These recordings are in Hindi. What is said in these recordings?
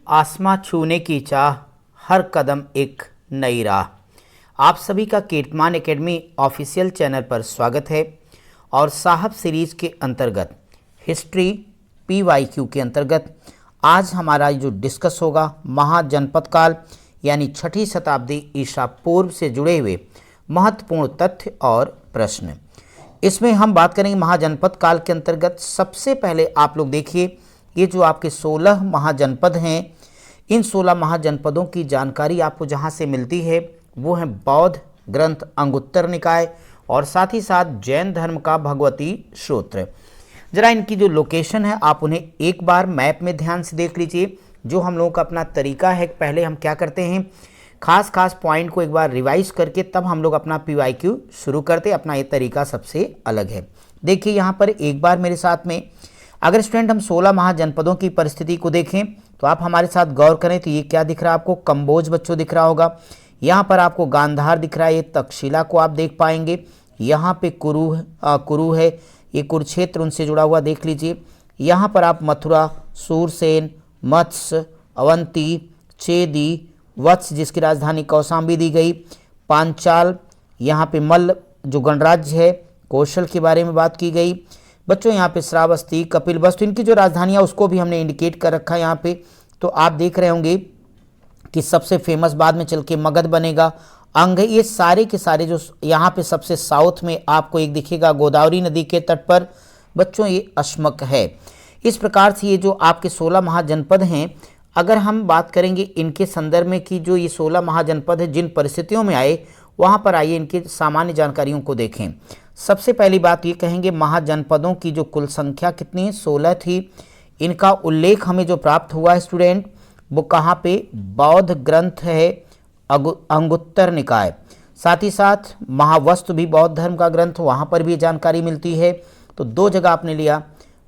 आसमां छूने की चाह, हर कदम एक नई राह। आप सभी का कीर्तिमान एकेडमी ऑफिशियल चैनल पर स्वागत है। और साहब सीरीज के अंतर्गत हिस्ट्री PYQ के अंतर्गत आज हमारा जो डिस्कस होगा महाजनपद काल यानी 6ठी शताब्दी ईसा पूर्व से जुड़े हुए महत्वपूर्ण तथ्य और प्रश्न। इसमें हम बात करेंगे महाजनपद काल के अंतर्गत। सबसे पहले आप लोग देखिए, ये जो आपके 16 महाजनपद हैं, इन 16 महाजनपदों की जानकारी आपको जहाँ से मिलती है वो है बौद्ध ग्रंथ अंगुत्तर निकाय और साथ ही साथ जैन धर्म का भगवती सूत्र। जरा इनकी जो लोकेशन है आप उन्हें एक बार मैप में ध्यान से देख लीजिए। जो हम लोगों का अपना तरीका है, पहले हम क्या करते हैं, खास पॉइंट को एक बार रिवाइज करके तब हम लोग अपना PYQ शुरू करते हैं। अपना ये तरीका सबसे अलग है। देखिए यहाँ पर एक बार मेरे साथ में, अगर स्टूडेंट हम 16 महाजनपदों की परिस्थिति को देखें तो आप हमारे साथ गौर करें तो ये क्या दिख रहा है आपको, कंबोज बच्चों दिख रहा होगा। यहाँ पर आपको गांधार दिख रहा है, ये तक्षशिला को आप देख पाएंगे। यहाँ पे कुरु है, ये कुरुक्षेत्र उनसे जुड़ा हुआ देख लीजिए। यहाँ पर आप मथुरा, सूरसेन, मत्स्य, अवंती, चेदी, वत्स जिसकी राजधानी कौशाम्बी दी गई, पांचाल, यहाँ पे मल्ल जो गणराज्य है, कौशल के बारे में बात की गई। बच्चों यहाँ पे श्रावस्ती, कपिलवस्तु, इनकी जो राजधानियाँ उसको भी हमने इंडिकेट कर रखा है यहाँ पे। तो आप देख रहे होंगे कि सबसे फेमस बाद में चल के मगध बनेगा, अंग है। ये सारे के सारे जो यहाँ पे सबसे साउथ में आपको एक दिखेगा गोदावरी नदी के तट पर, बच्चों ये अश्मक है। इस प्रकार से ये जो आपके 16 महाजनपद हैं, अगर हम बात करेंगे इनके संदर्भ में कि जो ये 16 महाजनपद है जिन परिस्थितियों में आए, वहाँ पर आइए इनकी सामान्य जानकारियों को देखें। सबसे पहली बात ये कहेंगे महाजनपदों की जो कुल संख्या कितनी है, 16 थी। इनका उल्लेख हमें जो प्राप्त हुआ है स्टूडेंट, वो कहाँ पे, बौद्ध ग्रंथ है अंगुत्तर निकाय। साथ ही साथ महावस्तु भी बौद्ध धर्म का ग्रंथ, वहाँ पर भी जानकारी मिलती है। तो दो जगह आपने लिया,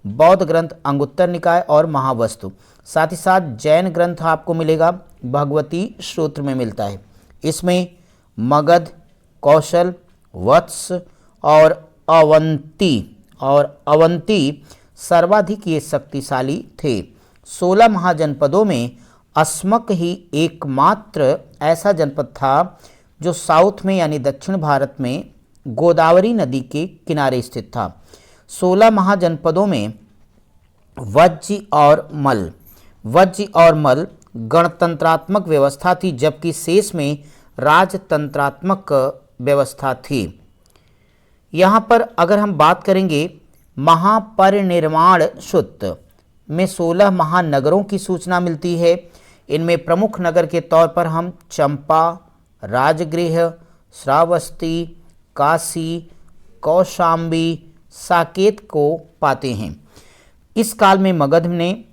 बौद्ध ग्रंथ अंगुत्तर निकाय और महावस्तु। साथ ही साथ जैन ग्रंथ आपको मिलेगा भगवती सूत्र में मिलता है। इसमें मगध, कौशल, वत्स और अवंती सर्वाधिक ये शक्तिशाली थे। 16 महाजनपदों में अस्मक ही एकमात्र ऐसा जनपद था जो साउथ में यानी दक्षिण भारत में गोदावरी नदी के किनारे स्थित था। 16 महाजनपदों में वज्जी और मल गणतंत्रात्मक व्यवस्था थी, जबकि शेष में राजतंत्रात्मक व्यवस्था थी। यहाँ पर अगर हम बात करेंगे महापरिनिर्वाण सूत्र में 16 महानगरों की सूचना मिलती है। इनमें प्रमुख नगर के तौर पर हम चंपा, राजगृह, श्रावस्ती, काशी, कौशाम्बी, साकेत को पाते हैं। इस काल में मगध ने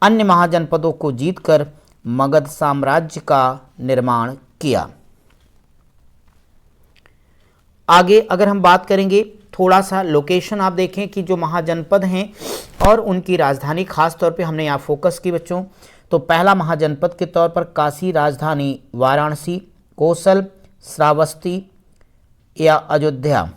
अन्य महाजनपदों को जीतकर मगध साम्राज्य का निर्माण किया। आगे अगर हम बात करेंगे, थोड़ा सा लोकेशन आप देखें कि जो महाजनपद हैं और उनकी राजधानी, खास तौर पे हमने यहाँ फोकस की बच्चों। तो पहला महाजनपद के तौर पर काशी, राजधानी वाराणसी, कौशल, श्रावस्ती या अयोध्या,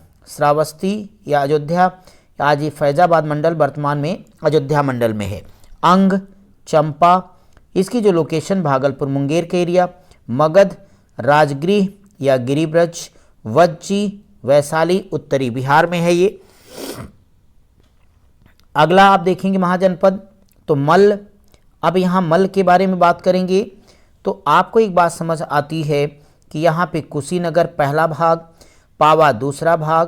आज ये फैजाबाद मंडल वर्तमान में अयोध्या मंडल में है। अंग, चंपा, इसकी जो लोकेशन भागलपुर मुंगेर के एरिया, मगध, राजगृह या गिरिब्रज, वज्जी, वैशाली उत्तरी बिहार में है ये। अगला आप देखेंगे महाजनपद तो मल्ल। अब यहाँ मल्ल के बारे में बात करेंगे तो आपको एक बात समझ आती है कि यहाँ पे कुशीनगर पहला भाग, पावा दूसरा भाग,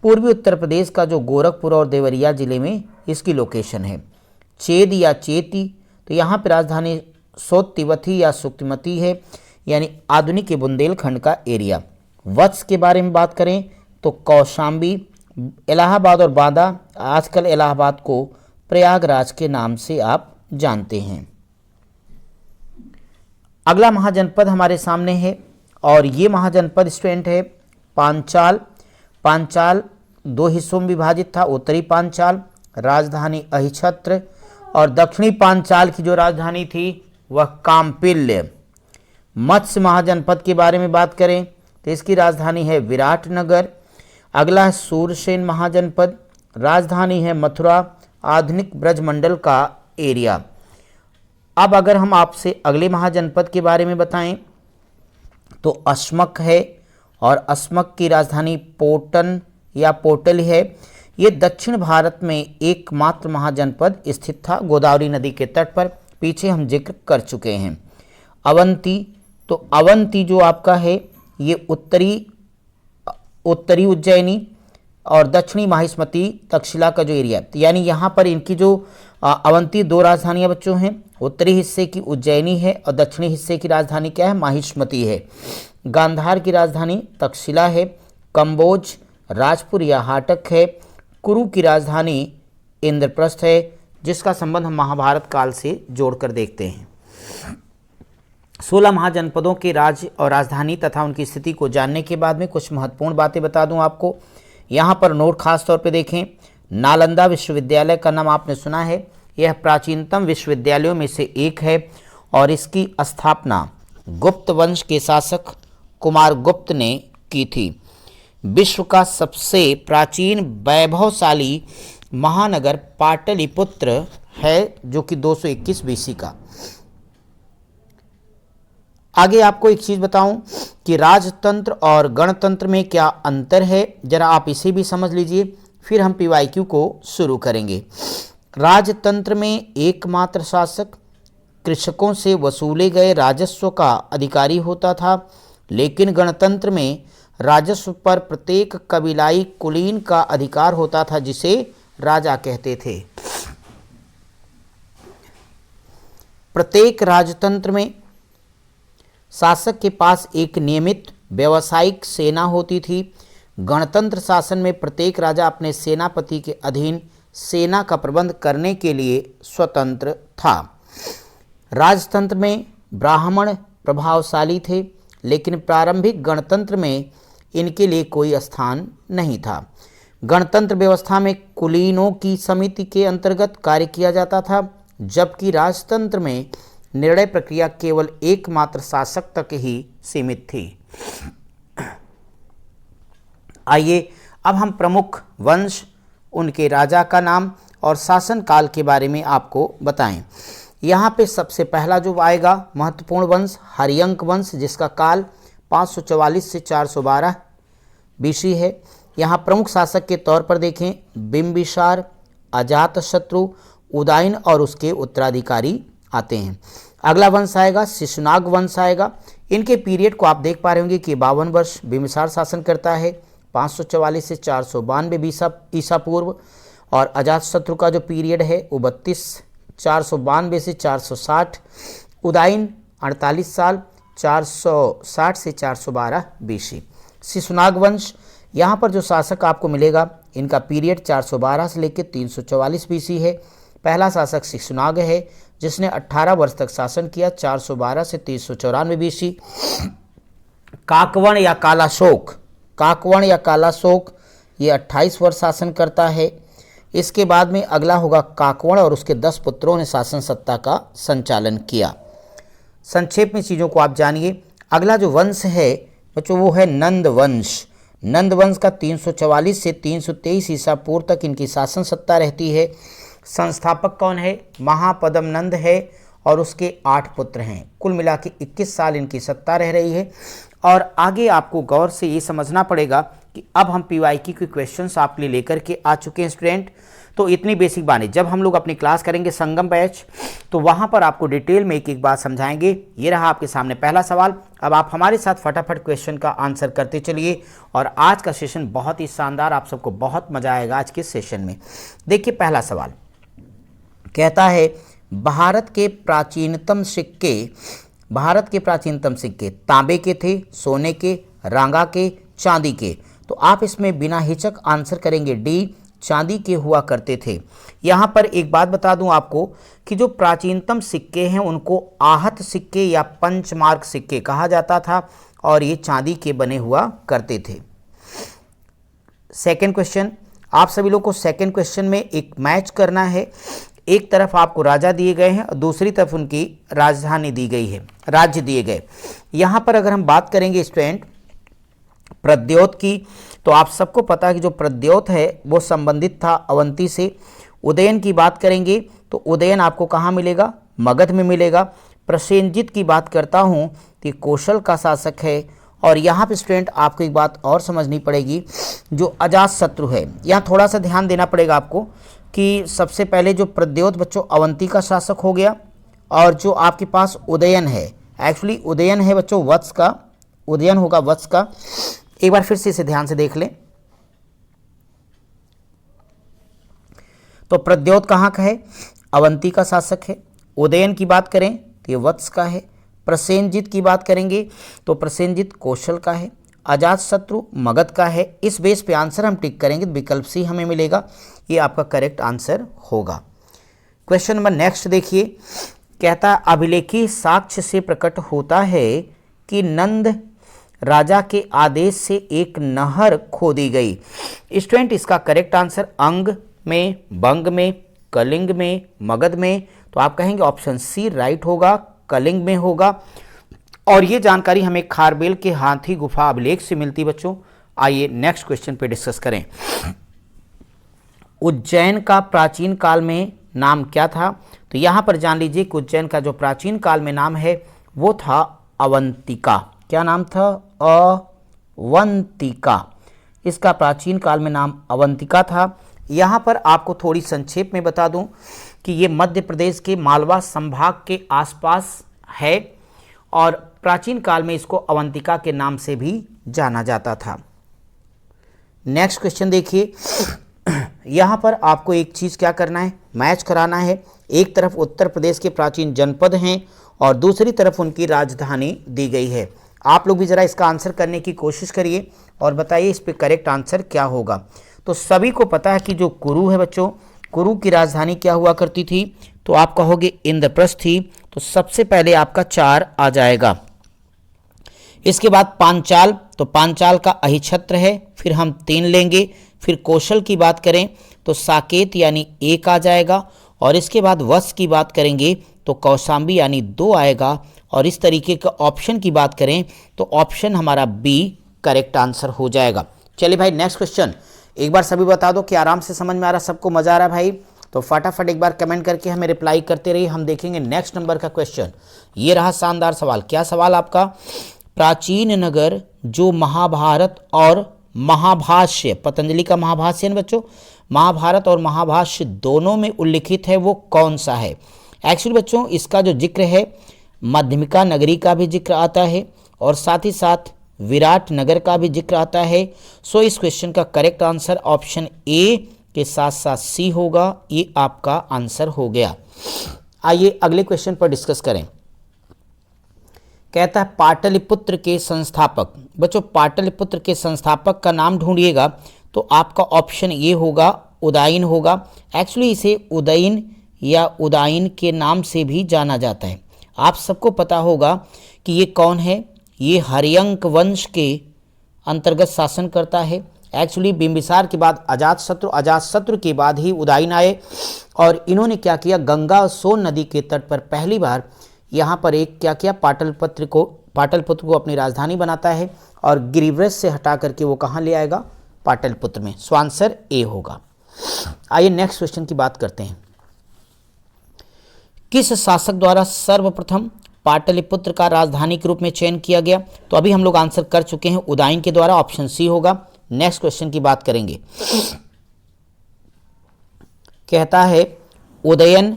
पूर्वी उत्तर प्रदेश का जो गोरखपुर और देवरिया जिले में इसकी लोकेशन है। चेद या चेती, तो यहाँ पे राजधानी सोत्तिवथी या सुक्तिमती है, यानी आधुनिक के बुंदेलखंड का एरिया। वत्स के बारे में बात करें तो कौशाम्बी, इलाहाबाद और बांदा, आजकल इलाहाबाद को प्रयागराज के नाम से आप जानते हैं। अगला महाजनपद हमारे सामने है और ये महाजनपद स्टूडेंट है पांचाल 2 हिस्सों में विभाजित था। उत्तरी पांचाल राजधानी अहिछत्र और दक्षिणी पांचाल की जो राजधानी थी वह काम्पिल्य। मत्स्य महाजनपद के बारे में बात करें तो इसकी राजधानी है विराटनगर। अगला है सूरसेन महाजनपद, राजधानी है मथुरा, आधुनिक ब्रजमंडल का एरिया। अब अगर हम आपसे अगले महाजनपद के बारे में बताएं तो अस्मक है, और अस्मक की राजधानी पोटन या पोटल है। ये दक्षिण भारत में एकमात्र महाजनपद स्थित था गोदावरी नदी के तट पर, पीछे हम जिक्र कर चुके हैं। अवंती, तो अवंती जो आपका है ये उत्तरी उज्जैनी और दक्षिणी माहिष्मती तक्षशिला का जो एरिया है, यानी यहाँ पर इनकी जो अवंती दो राजधानियाँ बच्चों हैं, उत्तरी हिस्से की उज्जैनी है और दक्षिणी हिस्से की राजधानी क्या है, माहिष्मती है। गांधार की राजधानी तक्षशिला है। कंबोज राजपुर या हाटक है। कुरु की राजधानी इंद्रप्रस्थ है, जिसका संबंध हम महाभारत काल से जोड़कर देखते हैं। 16 महाजनपदों के राज्य और राजधानी तथा उनकी स्थिति को जानने के बाद में कुछ महत्वपूर्ण बातें बता दूं आपको। यहाँ पर नोट खास तौर पे देखें, नालंदा विश्वविद्यालय का नाम आपने सुना है, यह प्राचीनतम विश्वविद्यालयों में से एक है और इसकी स्थापना गुप्त वंश के शासक कुमार गुप्त ने की थी। विश्व का सबसे प्राचीन वैभवशाली महानगर पाटलिपुत्र है, जो कि 221 बीसी का। आगे आपको एक चीज बताऊं कि राजतंत्र और गणतंत्र में क्या अंतर है, जरा आप इसे भी समझ लीजिए, फिर हम पीवाईक्यू को शुरू करेंगे। राजतंत्र में एकमात्र शासक कृषकों से वसूले गए राजस्व का अधिकारी होता था, लेकिन गणतंत्र में राजस्व पर प्रत्येक कबीलाई कुलीन का अधिकार होता था, जिसे राजा कहते थे। प्रत्येक राजतंत्र में शासक के पास एक नियमित व्यावसायिक सेना होती थी। गणतंत्र शासन में प्रत्येक राजा अपने सेनापति के अधीन सेना का प्रबंध करने के लिए स्वतंत्र था। राजतंत्र में ब्राह्मण प्रभावशाली थे, लेकिन प्रारंभिक गणतंत्र में इनके लिए कोई स्थान नहीं था। गणतंत्र व्यवस्था में कुलीनों की समिति के अंतर्गत कार्य किया जाता था, जबकि राजतंत्र में निर्णय प्रक्रिया केवल एकमात्र शासक तक ही सीमित थी। आइए अब हम प्रमुख वंश, उनके राजा का नाम और शासन काल के बारे में आपको बताएं। यहाँ पे सबसे पहला जो आएगा महत्वपूर्ण वंश हरियंक वंश, जिसका काल 544 से 412 बीसी है। यहाँ प्रमुख शासक के तौर पर देखें बिंबिसार, अजातशत्रु, उदयन और उसके उत्तराधिकारी आते हैं। अगला वंश आएगा शिशुनाग वंश आएगा। इनके पीरियड को आप देख पा रहे होंगे कि 52 वर्ष बिंबिसार शासन करता है, 544 से 492 ईसा पूर्व, और अजातशत्रु का जो पीरियड है वो 492 से 460, उदयन 48 साल, 460 से 412 बीसी। शिशुनाग वंश, यहाँ पर जो शासक आपको मिलेगा इनका पीरियड 412 से लेकर 344 बीसी है। पहला शासक शिशुनाग है, जिसने 18 वर्ष तक शासन किया, 412 से 394 बीसी। काकवण या कालाशोक ये 28 वर्ष शासन करता है। इसके बाद में अगला होगा काकवण, और उसके 10 पुत्रों ने शासन सत्ता का संचालन किया। संक्षेप में चीज़ों को आप जानिए। अगला जो वंश है बच्चों वो है नंद वंश। नंद वंश का 344 से 323 ईसा पूर्व तक इनकी शासन सत्ता रहती है। संस्थापक कौन है? महापद्म नंद है और उसके 8 पुत्र हैं। कुल मिला के 21 साल इनकी सत्ता रह रही है। और आगे आपको गौर से ये समझना पड़ेगा कि अब हम पीवाईक्यू के क्वेश्चंस आपके लिए लेकर के आ चुके हैं स्टूडेंट। तो इतनी बेसिक बातें जब हम लोग अपनी क्लास करेंगे संगम बैच, तो वहाँ पर आपको डिटेल में एक एक बात समझाएंगे। ये रहा आपके सामने पहला सवाल। अब आप हमारे साथ फटाफट क्वेश्चन का आंसर करते चलिए। और आज का सेशन बहुत ही शानदार, आप सबको बहुत मजा आएगा आज के सेशन में। देखिए पहला सवाल कहता है भारत के प्राचीनतम सिक्के तांबे के थे, सोने के, रांगा के, चांदी के। तो आप इसमें बिना हिचक आंसर करेंगे डी, चांदी के हुआ करते थे। यहाँ पर एक बात बता दूं आपको कि जो प्राचीनतम सिक्के हैं उनको आहत सिक्के या पंचमार्क सिक्के कहा जाता था और ये चांदी के बने हुआ करते थे। सेकंड क्वेश्चन, आप सभी लोग को सेकंड क्वेश्चन में एक मैच करना है। एक तरफ आपको राजा दिए गए हैं और दूसरी तरफ उनकी राजधानी दी गई है, राज्य दिए गए। यहाँ पर अगर हम बात करेंगे स्टूडेंट प्रद्योत की, तो आप सबको पता है कि जो प्रद्योत है वो संबंधित था अवंती से। उदयन की बात करेंगे तो उदयन आपको कहाँ मिलेगा? मगध में मिलेगा। प्रसेनजित की बात करता हूँ तो ये कौशल का शासक है। और यहाँ पे स्टूडेंट आपको एक बात और समझनी पड़ेगी, जो अजातशत्रु है, यहाँ थोड़ा सा ध्यान देना पड़ेगा आपको कि सबसे पहले जो प्रद्योत बच्चों अवंती का शासक हो गया, और जो आपके पास उदयन है, एक्चुअली उदयन है बच्चों वत्स का, उदयन होगा वत्स का। एक बार फिर से इसे ध्यान से देख लें। तो प्रद्योत कहाँ का है? अवंती का शासक है। उदयन की बात करें तो ये वत्स का है। प्रसेनजित की बात करेंगे तो प्रसेनजित कौशल का है। अजातशत्रु मगध का है। इस बेस पे आंसर हम टिक करेंगे तो विकल्प सी हमें मिलेगा, ये आपका करेक्ट आंसर होगा। क्वेश्चन नंबर नेक्स्ट देखिए, कहता है अभिलेखी साक्ष्य से प्रकट होता है कि नंद राजा के आदेश से एक नहर खोदी गई। स्टूडेंट इसका करेक्ट आंसर अंग में, बंग में, कलिंग में, मगध में, तो आप कहेंगे ऑप्शन सी राइट होगा, कलिंग में होगा। और ये जानकारी हमें खारबेल के हाथी गुफा अभिलेख से मिलती बच्चों। आइए नेक्स्ट क्वेश्चन पे डिस्कस करें। उज्जैन का प्राचीन काल में नाम क्या था? तो यहाँ पर जान लीजिए कि उज्जैन का जो प्राचीन काल में नाम है वो था अवंतिका। क्या नाम था? अवंतिका। इसका प्राचीन काल में नाम अवंतिका था। यहाँ पर आपको थोड़ी संक्षेप में बता दूं कि ये मध्य प्रदेश के मालवा संभाग के आसपास है और प्राचीन काल में इसको अवंतिका के नाम से भी जाना जाता था। नेक्स्ट क्वेश्चन देखिए, यहाँ पर आपको एक चीज़ क्या करना है, मैच कराना है। एक तरफ उत्तर प्रदेश के प्राचीन जनपद हैं और दूसरी तरफ उनकी राजधानी दी गई है। आप लोग भी ज़रा इसका आंसर करने की कोशिश करिए और बताइए इस पे करेक्ट आंसर क्या होगा। तो सभी को पता है कि जो कुरु है बच्चों, कुरु की राजधानी क्या हुआ करती थी? तो आप कहोगे इंद्रप्रस्थ थी, तो सबसे पहले आपका 4 आ जाएगा। इसके बाद पांचाल, तो पांचाल का अहिछत्र है, फिर हम 3 लेंगे। फिर कौशल की बात करें तो साकेत यानी 1 आ जाएगा। और इसके बाद वश की बात करेंगे तो कौशाम्बी यानी 2 आएगा। और इस तरीके का ऑप्शन की बात करें तो ऑप्शन हमारा बी करेक्ट आंसर हो जाएगा। चलिए भाई नेक्स्ट क्वेश्चन, एक बार सभी बता दो कि आराम से समझ में आ रहा, सबको मजा आ रहा है भाई? तो फटाफट एक बार कमेंट करके हमें रिप्लाई करते रहिए। हम देखेंगे नेक्स्ट नंबर का क्वेश्चन। ये रहा शानदार सवाल। क्या सवाल आपका? प्राचीन नगर जो महाभारत और महाभाष्य, पतंजलि का महाभाष्य है बच्चों, महाभारत और महाभाष्य दोनों में उल्लिखित है वो कौन सा है? एक्चुअली बच्चों इसका जो जिक्र है मध्यमिका नगरी का भी जिक्र आता है और साथ ही साथ विराट नगर का भी जिक्र आता है। सो इस क्वेश्चन का करेक्ट आंसर ऑप्शन ए के साथ साथ सी होगा। ये आपका आंसर हो गया। आइए अगले क्वेश्चन पर डिस्कस करें। कहता है पाटलिपुत्र के संस्थापक। बच्चों पाटलिपुत्र के संस्थापक का नाम ढूंढिएगा तो आपका ऑप्शन ये होगा, उदायन होगा। एक्चुअली इसे उदयन या उदायन के नाम से भी जाना जाता है। आप सबको पता होगा कि ये कौन है, ये हर्यंक वंश के अंतर्गत शासन करता है। एक्चुअली बिंबिसार के बाद अजातशत्रु, अजातशत्रु के बाद ही उदयन आए और इन्होंने क्या किया, गंगा और सोन नदी के तट पर पहली बार यहाँ पर एक क्या किया, पाटलिपुत्र को अपनी राजधानी बनाता है और गिरिव्रज से हटा करके वो कहाँ ले आएगा, पाटलिपुत्र में। सो आंसर ए होगा। आइए नेक्स्ट क्वेश्चन की बात करते हैं। किस शासक द्वारा सर्वप्रथम पाटलिपुत्र का राजधानी के रूप में चयन किया गया? तो अभी हम लोग आंसर कर चुके हैं, उदयन के द्वारा, ऑप्शन सी होगा। नेक्स्ट क्वेश्चन की बात करेंगे। कहता है उदयन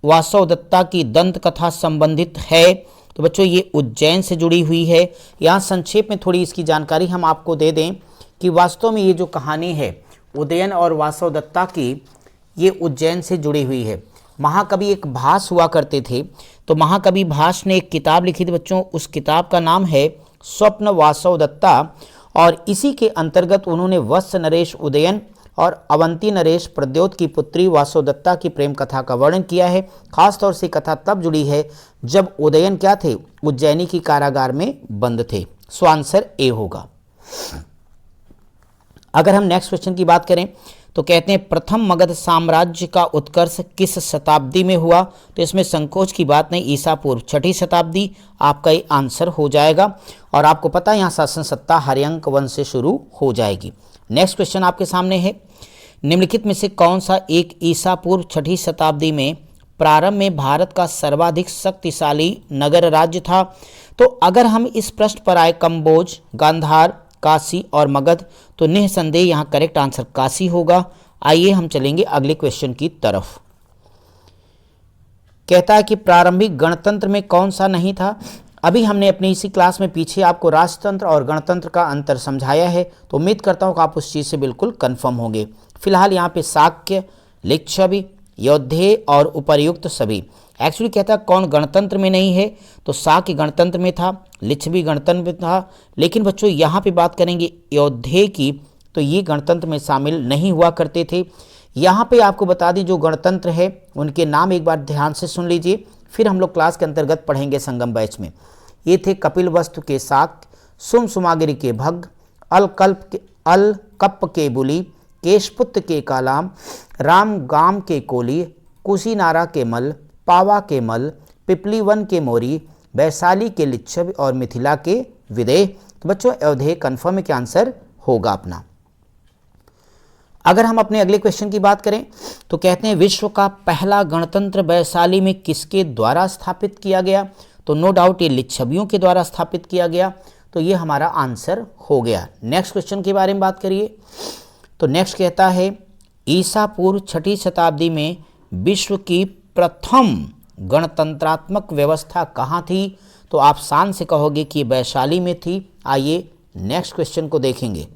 वासवदत्ता की दंत कथा संबंधित है। तो बच्चों ये उज्जैन से जुड़ी हुई है। यहाँ संक्षेप में थोड़ी इसकी जानकारी हम आपको दे दें कि वास्तव में ये जो कहानी है उदयन और वासवदत्ता की, ये उज्जैन से जुड़ी हुई है। महाकवि एक भास हुआ करते थे, तो महाकवि भास ने एक किताब लिखी थी बच्चों, उस किताब का नाम है स्वप्न वासवदत्ता और इसी के अंतर्गत उन्होंने वत्स नरेश उदयन और अवंती नरेश प्रद्योत की पुत्री वासवदत्ता की प्रेम कथा का वर्णन किया है। खासतौर से कथा तब जुड़ी है जब उदयन क्या थे, उज्जैनी की कारागार में बंद थे। सो आंसर ए होगा। अगर हम नेक्स्ट क्वेश्चन की बात करें तो कहते हैं प्रथम मगध साम्राज्य का उत्कर्ष किस शताब्दी में हुआ? तो इसमें संकोच की बात नहीं, ईसा पूर्व 6ठी शताब्दी आपका ये आंसर हो जाएगा। और आपको पता है यहाँ शासन सत्ता हर्यंक वंश से शुरू हो जाएगी। नेक्स्ट क्वेश्चन आपके सामने है, निम्नलिखित में से कौन सा एक ईसा पूर्व 6ठी शताब्दी में प्रारंभ में भारत का सर्वाधिक शक्तिशाली नगर राज्य था? तो अगर हम इस प्रश्न पर आए कंबोज, गांधार, काशी और मगध, तो निसंदेह यहाँ करेक्ट आंसर काशी होगा। आइए हम चलेंगे अगले क्वेश्चन की तरफ। कहता है कि प्रारंभिक गणतंत्र में कौन सा नहीं था? अभी हमने अपनी इसी क्लास में पीछे आपको राजतंत्र और गणतंत्र का अंतर समझाया है, तो उम्मीद करता हूँ कि आप उस चीज़ से बिल्कुल कन्फर्म होंगे। फिलहाल यहाँ पे शाक्य, लिच्छवी, यौधेय और उपर्युक्त सभी। एक्चुअली कहता है कौन गणतंत्र में नहीं है, तो शाक्य गणतंत्र में था, लिच्छवी गणतंत्र में था, लेकिन बच्चों यहाँ पे बात करेंगे यौधेय की, तो ये गणतंत्र में शामिल नहीं हुआ करते थे। यहाँ पे आपको बता दें जो गणतंत्र है उनके नाम एक बार ध्यान से सुन लीजिए, फिर हम लोग क्लास के अंतर्गत पढ़ेंगे संगम बैच में। ये थे कपिलवस्तु के शाक्य, सुमसुमागिरी के भग्ग, अलकप के बुली, केशपुत्र के कालाम, रामगाम के कोली, कुशीनारा के मल, पावा के मल, पिपलीवन के मोरी, वैशाली के लिच्छवी और मिथिला के विदेह। तो बच्चों अवधेय कन्फर्म के आंसर होगा अपना। अगर हम अपने अगले क्वेश्चन की बात करें तो कहते हैं विश्व का पहला गणतंत्र वैशाली में किसके द्वारा स्थापित किया गया? तो नो डाउट ये लिच्छवियों के द्वारा स्थापित किया गया, तो ये हमारा आंसर हो गया। नेक्स्ट क्वेश्चन के बारे में बात करिए। तो नेक्स्ट कहता है ईसा पूर्व 6ठी शताब्दी में विश्व की प्रथम गणतंत्रात्मक व्यवस्था कहाँ थी? तो आप शान से कहोगे कि वैशाली में थी। आइए नेक्स्ट क्वेश्चन को देखेंगे।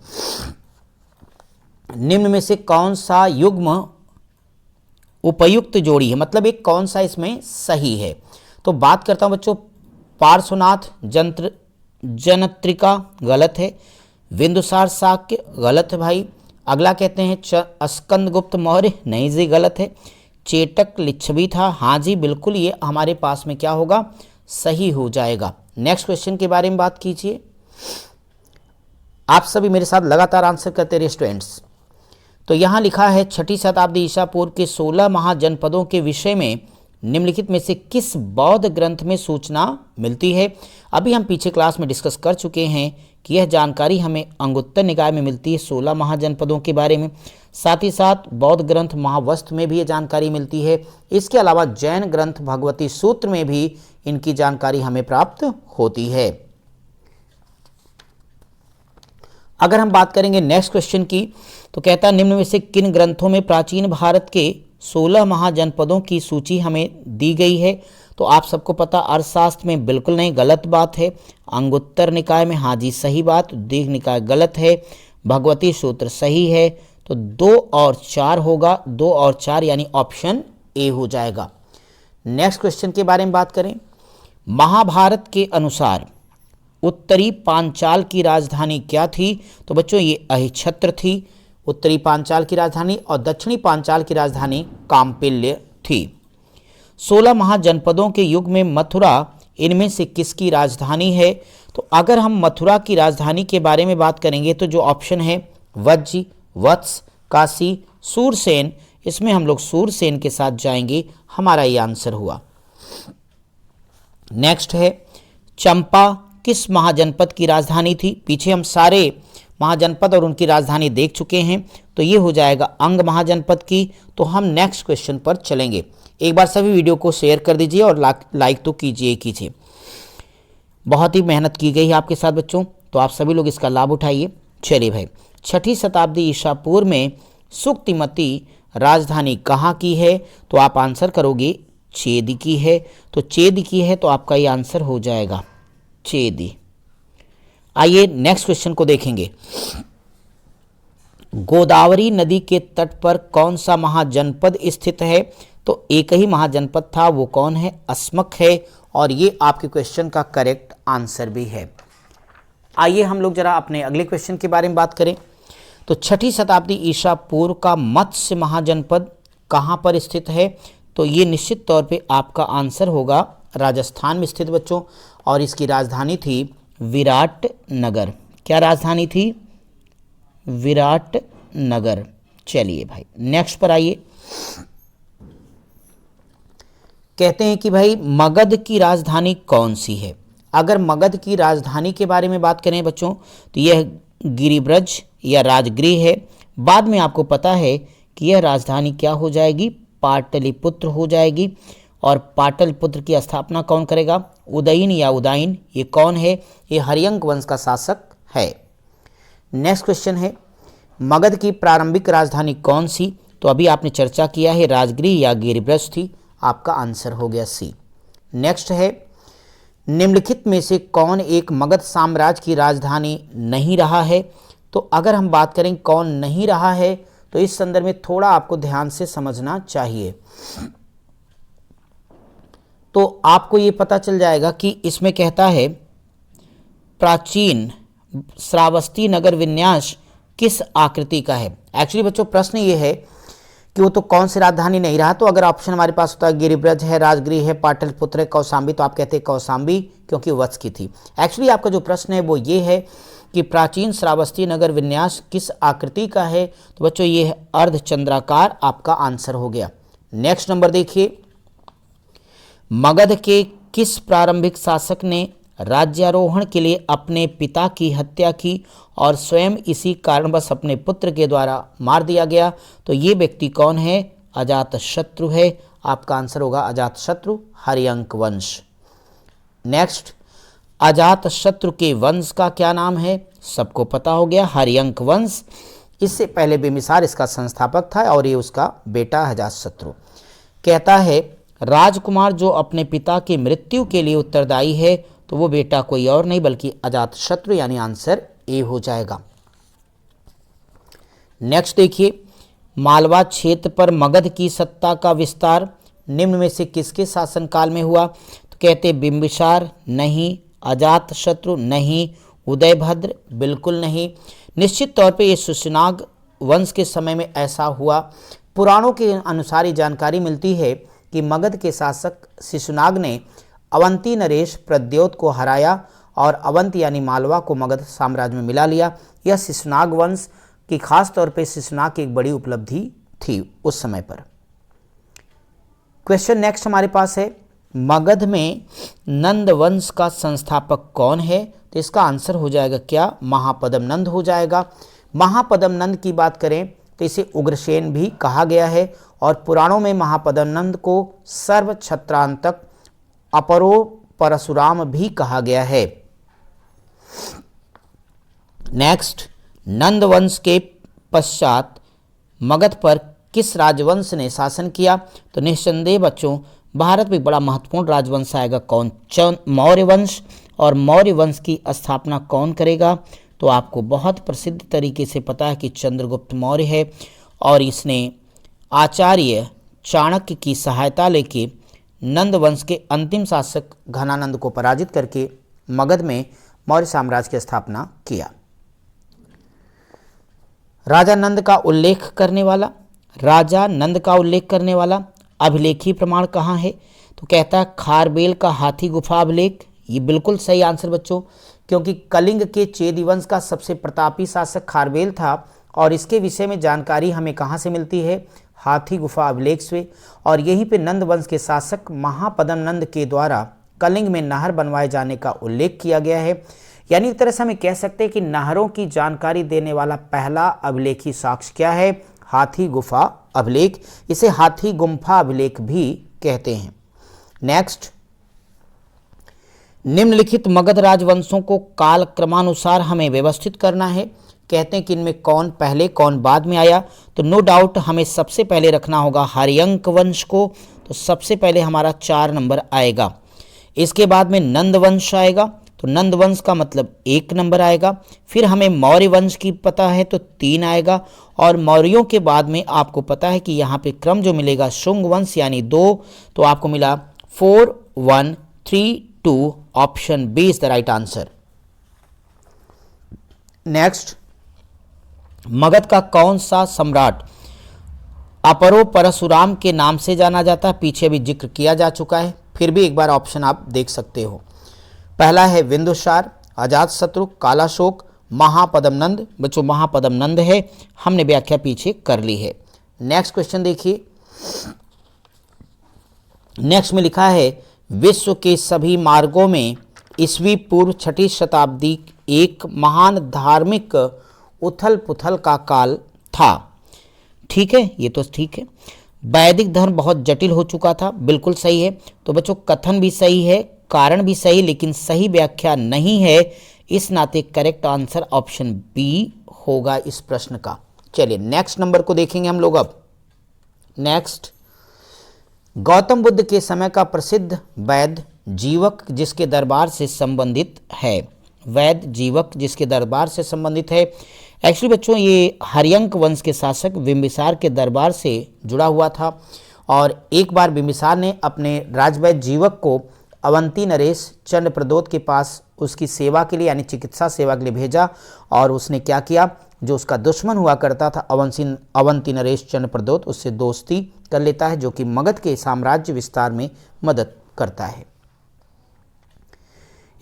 निम्न में से कौन सा युग्म उपयुक्त जोड़ी है, मतलब एक कौन सा इसमें सही है? तो बात करता हूं बच्चों, पार्श्वनाथ जनत्रिका गलत है, बिंदुसार शाक्य गलत है भाई। अगला कहते हैं स्कंदगुप्त मौर्य, नहीं जी गलत है। चेटक लिच्छवी था, हाँ जी बिल्कुल, ये हमारे पास में क्या होगा, सही हो जाएगा। नेक्स्ट क्वेश्चन के बारे में बात कीजिए। आप सभी मेरे साथ लगातार आंसर करते रहिए स्टूडेंट्स। तो यहाँ लिखा है 6ठी शताब्दी ईसा पूर्व के 16 महाजनपदों के विषय में निम्नलिखित में से किस बौद्ध ग्रंथ में सूचना मिलती है? अभी हम पीछे क्लास में डिस्कस कर चुके हैं कि यह जानकारी हमें अंगुत्तर निकाय में मिलती है 16 महाजनपदों के बारे में। साथ ही साथ बौद्ध ग्रंथ महावस्त्र में भी ये जानकारी मिलती है। इसके अलावा जैन ग्रंथ भगवती सूत्र में भी इनकी जानकारी हमें प्राप्त होती है। अगर हम बात करेंगे नेक्स्ट क्वेश्चन की, तो कहता है निम्न में से किन ग्रंथों में प्राचीन भारत के 16 महाजनपदों की सूची हमें दी गई है? तो आप सबको पता अर्थशास्त्र में बिल्कुल नहीं, गलत बात है। अंगुत्तर निकाय में हाँ जी सही बात, दीघ निकाय गलत है, भगवती सूत्र सही है। तो 2 और 4 होगा, 2 और 4 यानी ऑप्शन ए हो जाएगा। नेक्स्ट क्वेश्चन के बारे में बात करें। महाभारत के अनुसार उत्तरी पांचाल की राजधानी क्या थी? तो बच्चों ये अहिछत्र थी उत्तरी पांचाल की राजधानी, और दक्षिणी पांचाल की राजधानी काम्पिल्य थी। 16 महाजनपदों के युग में मथुरा इनमें से किसकी राजधानी है? तो अगर हम मथुरा की राजधानी के बारे में बात करेंगे तो जो ऑप्शन है वज्जी, वत्स, काशी, सूरसेन, इसमें हम लोग सूरसेन के साथ जाएंगे, हमारा ये आंसर हुआ। नेक्स्ट है चंपा किस महाजनपद की राजधानी थी? पीछे हम सारे महाजनपद और उनकी राजधानी देख चुके हैं, तो ये हो जाएगा अंग महाजनपद की। तो हम नेक्स्ट क्वेश्चन पर चलेंगे। एक बार सभी वीडियो को शेयर कर दीजिए और लाइक तो कीजिए। बहुत ही मेहनत की गई है आपके साथ बच्चों, तो आप सभी लोग इसका लाभ उठाइए। चलिए भाई, 6ठी शताब्दी ईसा पूर्व में सुक्तिमती राजधानी कहाँ की है? तो आप आंसर करोगे चेदी की है। तो चेदी की है तो आपका ये आंसर हो जाएगा चेदी। आइए नेक्स्ट क्वेश्चन को देखेंगे। गोदावरी नदी के तट पर कौन सा महाजनपद स्थित है? तो एक ही महाजनपद था, वो कौन है? अस्मक है, और ये आपके क्वेश्चन का करेक्ट आंसर भी है। आइए हम लोग जरा अपने अगले क्वेश्चन के बारे में बात करें। तो 6ठी शताब्दी ईसा पूर्व का मत्स्य महाजनपद कहाँ पर स्थित है? तो ये निश्चित तौर पे आपका आंसर होगा राजस्थान में स्थित बच्चों, और इसकी राजधानी थी विराटनगर। क्या राजधानी थी? विराटनगर। चलिए भाई नेक्स्ट पर आइए। कहते हैं कि भाई मगध की राजधानी कौन सी है? अगर मगध की राजधानी के बारे में बात करें बच्चों तो यह गिरिब्रज या राजगृह है। बाद में आपको पता है कि यह राजधानी क्या हो जाएगी? पाटलिपुत्र हो जाएगी। और पाटलिपुत्र की स्थापना कौन करेगा? उदयन या उदयन। ये कौन है? ये हर्यंक वंश का शासक है। नेक्स्ट क्वेश्चन है, मगध की प्रारंभिक राजधानी कौन सी? तो अभी आपने चर्चा किया है, राजगृह या गिरिब्रज थी। आपका आंसर हो गया सी। नेक्स्ट है, निम्नलिखित में से कौन एक मगध साम्राज्य की राजधानी नहीं रहा है? तो अगर हम बात करें कौन नहीं रहा है, तो इस संदर्भ में थोड़ा आपको ध्यान से समझना चाहिए। तो आपको ये पता चल जाएगा कि इसमें कहता है प्राचीन श्रावस्ती नगर विन्यास किस आकृति का है। एक्चुअली बच्चों प्रश्न ये है कि वो तो कौन सी राजधानी नहीं रहा, तो अगर ऑप्शन हमारे पास होता है गिरिब्रज है, राजगृह है, पाटलिपुत्र है, कौशाम्बी, तो आप कहते हैं कौशाम्बी क्योंकि वत्स की थी। एक्चुअली आपका जो प्रश्न है वो ये है कि प्राचीन श्रावस्ती नगर विन्यास किस आकृति का है। तो बच्चों ये है अर्धचंद्राकार। आपका आंसर हो गया। नेक्स्ट नंबर देखिए, मगध के किस प्रारंभिक शासक ने राज्यारोहण के लिए अपने पिता की हत्या की और स्वयं इसी कारणवश अपने पुत्र के द्वारा मार दिया गया? तो ये व्यक्ति कौन है? अजातशत्रु है। आपका आंसर होगा अजातशत्रु, हर्यंक वंश। नेक्स्ट, अजातशत्रु के वंश का क्या नाम है? सबको पता हो गया, हर्यंक वंश। इससे पहले बिम्बिसार इसका संस्थापक था और ये उसका बेटा अजातशत्रु। कहता है राजकुमार जो अपने पिता की मृत्यु के लिए उत्तरदायी है, तो वो बेटा कोई और नहीं बल्कि अजातशत्रु, यानी आंसर ए हो जाएगा। नेक्स्ट देखिए, मालवा क्षेत्र पर मगध की सत्ता का विस्तार निम्न में से किसके शासनकाल में हुआ? तो कहते बिम्बिसार नहीं, अजातशत्रु नहीं, उदयभद्र बिल्कुल नहीं। निश्चित तौर पे ये शिशुनाग वंश के समय में ऐसा हुआ। पुराणों के अनुसार ये जानकारी मिलती है कि मगध के शासक शिशुनाग ने अवंती नरेश प्रद्योत को हराया और अवंत यानी मालवा को मगध साम्राज्य में मिला लिया। यह शिशुनाग वंश की खास तौर पे शिशुनाग की एक बड़ी उपलब्धि थी उस समय पर। क्वेश्चन नेक्स्ट हमारे पास है, मगध में नंद वंश का संस्थापक कौन है? तो इसका आंसर हो जाएगा क्या? महापद्म नंद हो जाएगा। महापद्म नंद की बात करें तो इसे उग्रसेन भी कहा गया है और पुराणों में महापद्म नंद को सर्व छत्रांतक अपरो परशुराम भी कहा गया है। नेक्स्ट, नंद वंश के पश्चात मगध पर किस राजवंश ने शासन किया? तो निस्संदेह बच्चों भारत में बड़ा महत्वपूर्ण राजवंश आएगा, कौन? मौर्य वंश। और मौर्य वंश की स्थापना कौन करेगा? तो आपको बहुत प्रसिद्ध तरीके से पता है कि चंद्रगुप्त मौर्य है और इसने आचार्य चाणक्य की सहायता लेके नंद वंश के अंतिम शासक घनानंद को पराजित करके मगध में मौर्य साम्राज्य की स्थापना किया। राजा नंद का उल्लेख करने वाला अभिलेखी प्रमाण कहाँ है? तो कहता है खारबेल का हाथी गुफा अभिलेख। ये बिल्कुल सही आंसर बच्चों, क्योंकि कलिंग के चेदी वंश का सबसे प्रतापी शासक खारबेल था और इसके विषय में जानकारी हमें कहाँ से मिलती है? हाथी गुफा अभिलेख से। और यहीं पे नंद वंश के शासक महापद्म नंद के द्वारा कलिंग में नहर बनवाए जाने का उल्लेख किया गया है। यानी एक तरह से हमें कह सकते हैं कि नहरों की जानकारी देने वाला पहला अभिलेखी साक्ष्य क्या है? हाथी गुफा अभिलेख। इसे हाथी गुम्फा अभिलेख भी कहते हैं। नेक्स्ट, निम्नलिखित मगध राजवंशों को काल क्रमानुसार हमें व्यवस्थित करना है। कहते हैं कि इनमें कौन पहले कौन बाद में आया? तो नो डाउट हमें सबसे पहले रखना होगा हर्यंक वंश को। तो सबसे पहले हमारा 4 नंबर आएगा। इसके बाद में नंद वंश आएगा, तो नंद वंश का मतलब 1 नंबर आएगा। फिर हमें मौर्य वंश की पता है तो 3 आएगा और मौर्यों के बाद में आपको पता है कि यहाँ पे क्रम जो मिलेगा शुंग वंश यानी 2, तो आपको मिला 4 1 3 2। Option B is the right answer. Next, Magadh का कौन सा सम्राट अपरो परशुराम के नाम से जाना जाता है? पीछे भी जिक्र किया जा चुका है, फिर भी एक बार ऑप्शन आप देख सकते हो। पहला है बिंदुसार, अजातशत्रु, कालाशोक, महापद्म नंद। बच्चों महापद्म नंद है, हमने व्याख्या पीछे कर ली है। नेक्स्ट क्वेश्चन देखिए, नेक्स्ट में लिखा है विश्व के सभी मार्गों में ईस्वी पूर्व 6ठी शताब्दी एक महान धार्मिक उथल पुथल का काल था। ठीक है, ये तो ठीक है। वैदिक धर्म बहुत जटिल हो चुका था, बिल्कुल सही है। तो बच्चों कथन भी सही है, कारण भी सही, लेकिन सही व्याख्या नहीं है। इस नाते करेक्ट आंसर ऑप्शन बी होगा इस प्रश्न का। चलिए नेक्स्ट नंबर को देखेंगे हम लोग अब। नेक्स्ट, गौतम बुद्ध के समय का प्रसिद्ध वैद्य जीवक जिसके दरबार से संबंधित है। वैद्य जीवक जिसके दरबार से संबंधित है। एक्चुअली बच्चों ये हर्यंक वंश के शासक बिंबिसार के दरबार से जुड़ा हुआ था और एक बार बिंबिसार ने अपने राजवैद्य जीवक को अवंती नरेश चंद्र प्रदोत के पास उसकी सेवा के लिए यानी चिकित्सा सेवा के लिए भेजा और उसने क्या किया, जो उसका दुश्मन हुआ करता था अवंती नरेश चंद्र प्रदोत, उससे दोस्ती कर लेता है, जो कि मगध के साम्राज्य विस्तार में मदद करता है।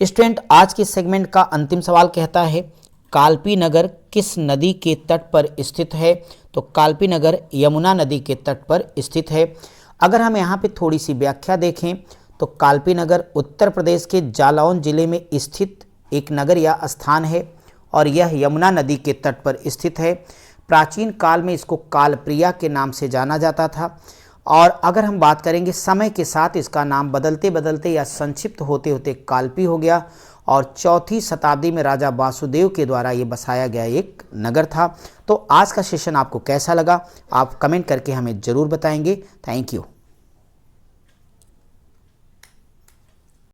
स्टूडेंट आज के सेगमेंट का अंतिम सवाल कहता है कालपी नगर किस नदी के तट पर स्थित है। तो कालपी नगर यमुना नदी के तट पर स्थित है। अगर हम यहाँ पे थोड़ी सी व्याख्या देखें तो कालपी नगर उत्तर प्रदेश के जालौन जिले में स्थित एक नगर या स्थान है और यह यमुना नदी के तट पर स्थित है। प्राचीन काल में इसको कालप्रिया के नाम से जाना जाता था और अगर हम बात करेंगे समय के साथ इसका नाम बदलते बदलते या संक्षिप्त होते होते कालपी हो गया और 4वीं शताब्दी में राजा वासुदेव के द्वारा ये बसाया गया एक नगर था। तो आज का सेशन आपको कैसा लगा आप कमेंट करके हमें ज़रूर बताएंगे। Thank you.